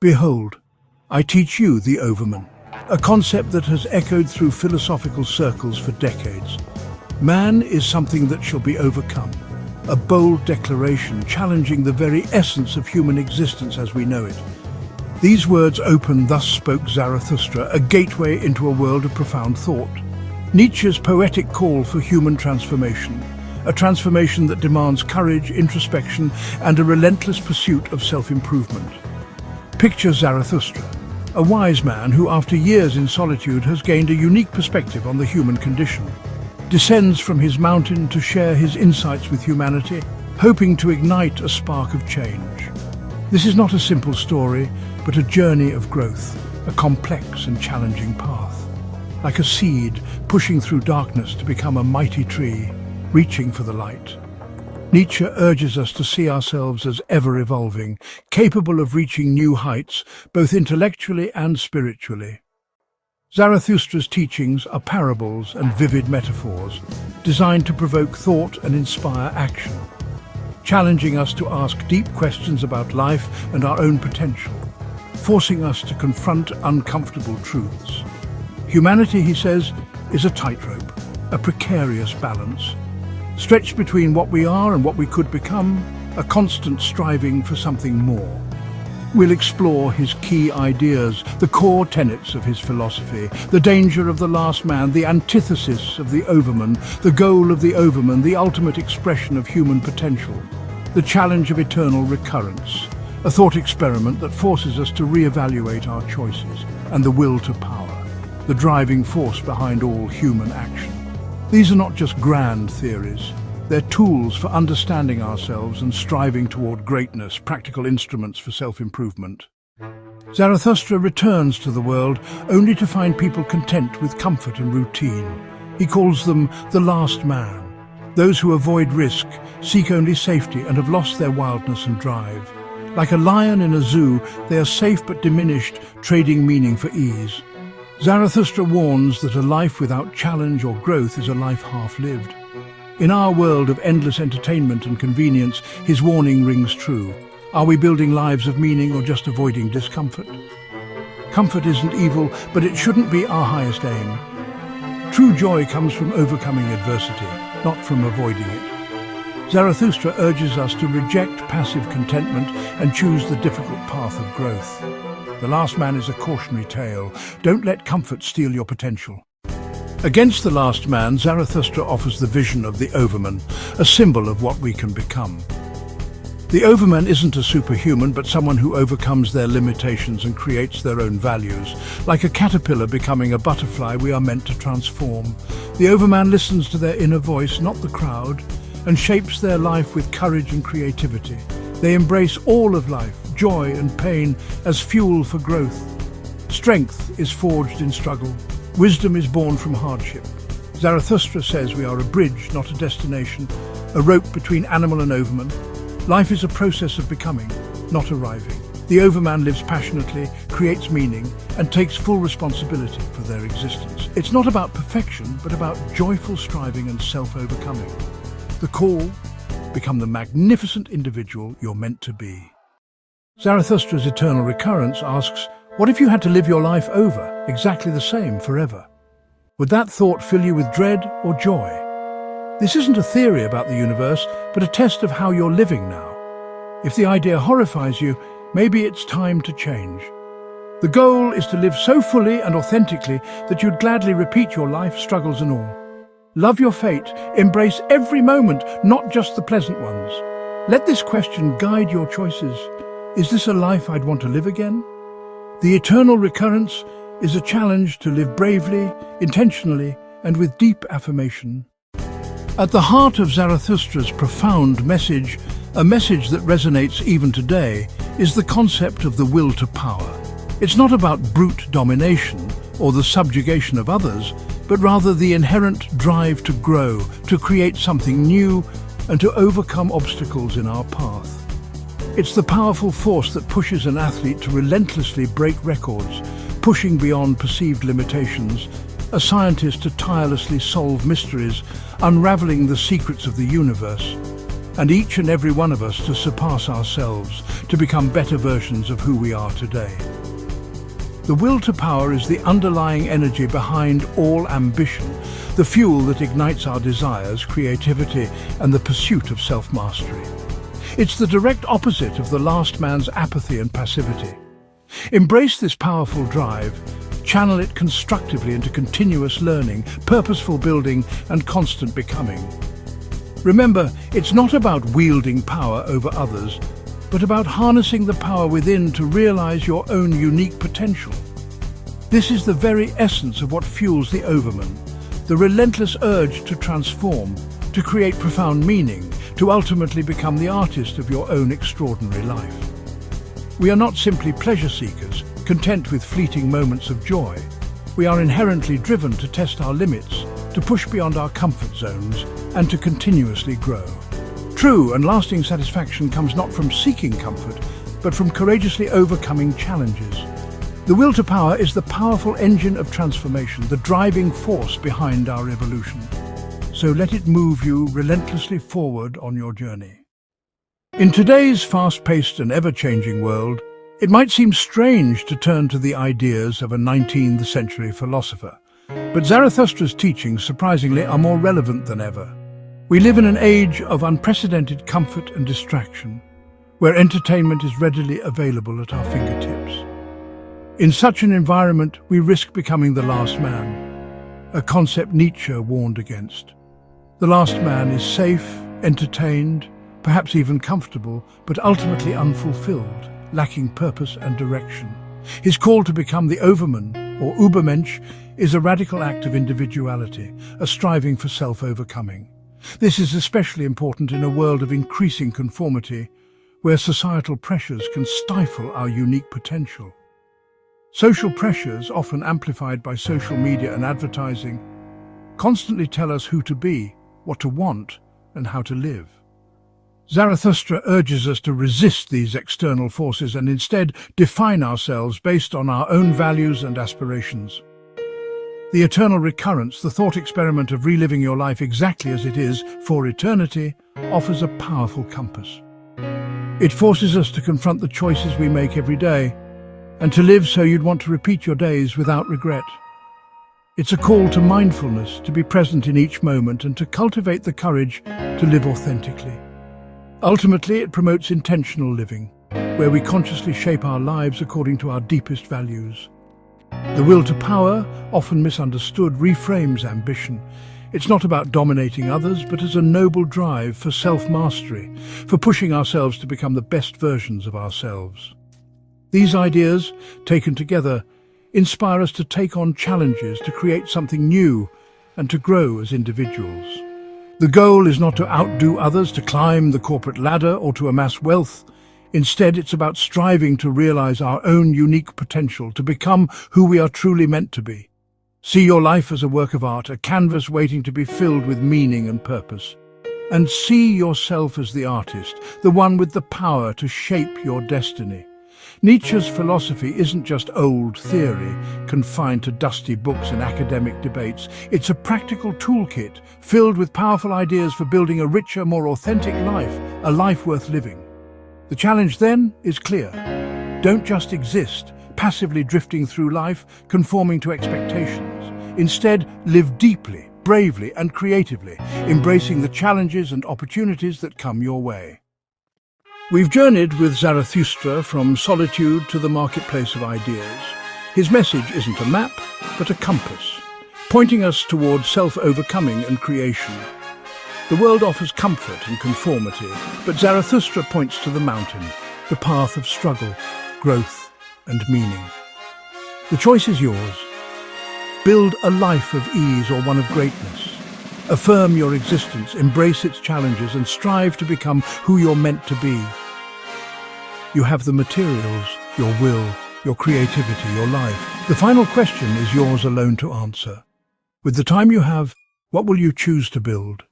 Behold, I teach you the Overman, a concept that has echoed through philosophical circles for decades. Man is something that shall be overcome, a bold declaration challenging the very essence of human existence as we know it. These words open "Thus spoke Zarathustra," a gateway into a world of profound thought. Nietzsche's poetic call for human transformation, a transformation that demands courage, introspection, and a relentless pursuit of self-improvement. Picture Zarathustra, a wise man who after years in solitude has gained a unique perspective on the human condition, descends from his mountain to share his insights with humanity, hoping to ignite a spark of change. This is not a simple story, but a journey of growth, a complex and challenging path. Like a seed pushing through darkness to become a mighty tree, reaching for the light. Nietzsche urges us to see ourselves as ever-evolving, capable of reaching new heights, both intellectually and spiritually. Zarathustra's teachings are parables and vivid metaphors, designed to provoke thought and inspire action, challenging us to ask deep questions about life and our own potential, forcing us to confront uncomfortable truths. Humanity, he says, is a tightrope, a precarious balance, stretched between what we are and what we could become, a constant striving for something more. We'll explore his key ideas, the core tenets of his philosophy, the danger of the last man, the antithesis of the Overman, the goal of the Overman, the ultimate expression of human potential, the challenge of eternal recurrence, a thought experiment that forces us to re-evaluate our choices, and the will to power, the driving force behind all human action. These are not just grand theories. They're tools for understanding ourselves and striving toward greatness, practical instruments for self-improvement. Zarathustra returns to the world only to find people content with comfort and routine. He calls them the last man, those who avoid risk, seek only safety, and have lost their wildness and drive. Like a lion in a zoo, they are safe but diminished, trading meaning for ease. Zarathustra warns that a life without challenge or growth is a life half-lived. In our world of endless entertainment and convenience, his warning rings true. Are we building lives of meaning or just avoiding discomfort? Comfort isn't evil, but it shouldn't be our highest aim. True joy comes from overcoming adversity, not from avoiding it. Zarathustra urges us to reject passive contentment and choose the difficult path of growth. The Last Man is a cautionary tale. Don't let comfort steal your potential. Against the last man, Zarathustra offers the vision of the Overman, a symbol of what we can become. The Overman isn't a superhuman, but someone who overcomes their limitations and creates their own values. Like a caterpillar becoming a butterfly, we are meant to transform. The Overman listens to their inner voice, not the crowd, and shapes their life with courage and creativity. They embrace all of life, joy and pain, as fuel for growth. Strength is forged in struggle. Wisdom is born from hardship. Zarathustra says we are a bridge, not a destination, a rope between animal and Overman. Life is a process of becoming, not arriving. The Overman lives passionately, creates meaning, and takes full responsibility for their existence. It's not about perfection, but about joyful striving and self-overcoming. The call: become the magnificent individual you're meant to be. Zarathustra's eternal recurrence asks, what if you had to live your life over, exactly the same, forever? Would that thought fill you with dread or joy? This isn't a theory about the universe, but a test of how you're living now. If the idea horrifies you, maybe it's time to change. The goal is to live so fully and authentically that you'd gladly repeat your life, struggles and all. Love your fate, embrace every moment, not just the pleasant ones. Let this question guide your choices. Is this a life I'd want to live again? The eternal recurrence is a challenge to live bravely, intentionally, and with deep affirmation. At the heart of Zarathustra's profound message, a message that resonates even today, is the concept of the will to power. It's not about brute domination or the subjugation of others, but rather the inherent drive to grow, to create something new, and to overcome obstacles in our path. It's the powerful force that pushes an athlete to relentlessly break records, pushing beyond perceived limitations, a scientist to tirelessly solve mysteries, unraveling the secrets of the universe. and each and every one of us to surpass ourselves, to become better versions of who we are today. The will to power is the underlying energy behind all ambition, the fuel that ignites our desires, creativity, and the pursuit of self-mastery. It's the direct opposite of the last man's apathy and passivity. Embrace this powerful drive, channel it constructively into continuous learning, purposeful building, and constant becoming. Remember, it's not about wielding power over others, but about harnessing the power within to realize your own unique potential. This is the very essence of what fuels the Overman, the relentless urge to transform, to create profound meaning, to ultimately become the artist of your own extraordinary life. We are not simply pleasure seekers, content with fleeting moments of joy. We are inherently driven to test our limits, to push beyond our comfort zones, and to continuously grow. True and lasting satisfaction comes not from seeking comfort, but from courageously overcoming challenges. The will to power is the powerful engine of transformation, the driving force behind our evolution. So let it move you relentlessly forward on your journey. In today's fast-paced and ever-changing world, it might seem strange to turn to the ideas of a 19th century philosopher, but Zarathustra's teachings, surprisingly, are more relevant than ever. We live in an age of unprecedented comfort and distraction, where entertainment is readily available at our fingertips. In such an environment, we risk becoming the last man, a concept Nietzsche warned against. The last man is safe, entertained, perhaps even comfortable, but ultimately unfulfilled, lacking purpose and direction. His call to become the Overman, or Übermensch, is a radical act of individuality, a striving for self-overcoming. This is especially important in a world of increasing conformity, where societal pressures can stifle our unique potential. Social pressures, often amplified by social media and advertising, constantly tell us who to be, what to want, and how to live. Zarathustra urges us to resist these external forces and instead define ourselves based on our own values and aspirations. The eternal recurrence, the thought experiment of reliving your life exactly as it is for eternity, offers a powerful compass. It forces us to confront the choices we make every day, and to live so you'd want to repeat your days without regret. It's a call to mindfulness, to be present in each moment and to cultivate the courage to live authentically. Ultimately, it promotes intentional living, where we consciously shape our lives according to our deepest values. The will to power, often misunderstood, reframes ambition. It's not about dominating others, but as a noble drive for self-mastery, for pushing ourselves to become the best versions of ourselves. These ideas, taken together, inspire us to take on challenges, to create something new, and to grow as individuals. The goal is not to outdo others, to climb the corporate ladder, or to amass wealth. Instead, it's about striving to realize our own unique potential, to become who we are truly meant to be. See your life as a work of art, a canvas waiting to be filled with meaning and purpose. And see yourself as the artist, the one with the power to shape your destiny. Nietzsche's philosophy isn't just old theory, confined to dusty books and academic debates. It's a practical toolkit filled with powerful ideas for building a richer, more authentic life, a life worth living. The challenge then is clear. Don't just exist, passively drifting through life, conforming to expectations. Instead, live deeply, bravely, and creatively, embracing the challenges and opportunities that come your way. We've journeyed with Zarathustra from solitude to the marketplace of ideas. His message isn't a map, but a compass, pointing us towards self-overcoming and creation. The world offers comfort and conformity, but Zarathustra points to the mountain, the path of struggle, growth, and meaning. The choice is yours. Build a life of ease or one of greatness. Affirm your existence, embrace its challenges, and strive to become who you're meant to be. You have the materials, your will, your creativity, your life. The final question is yours alone to answer. With the time you have, what will you choose to build?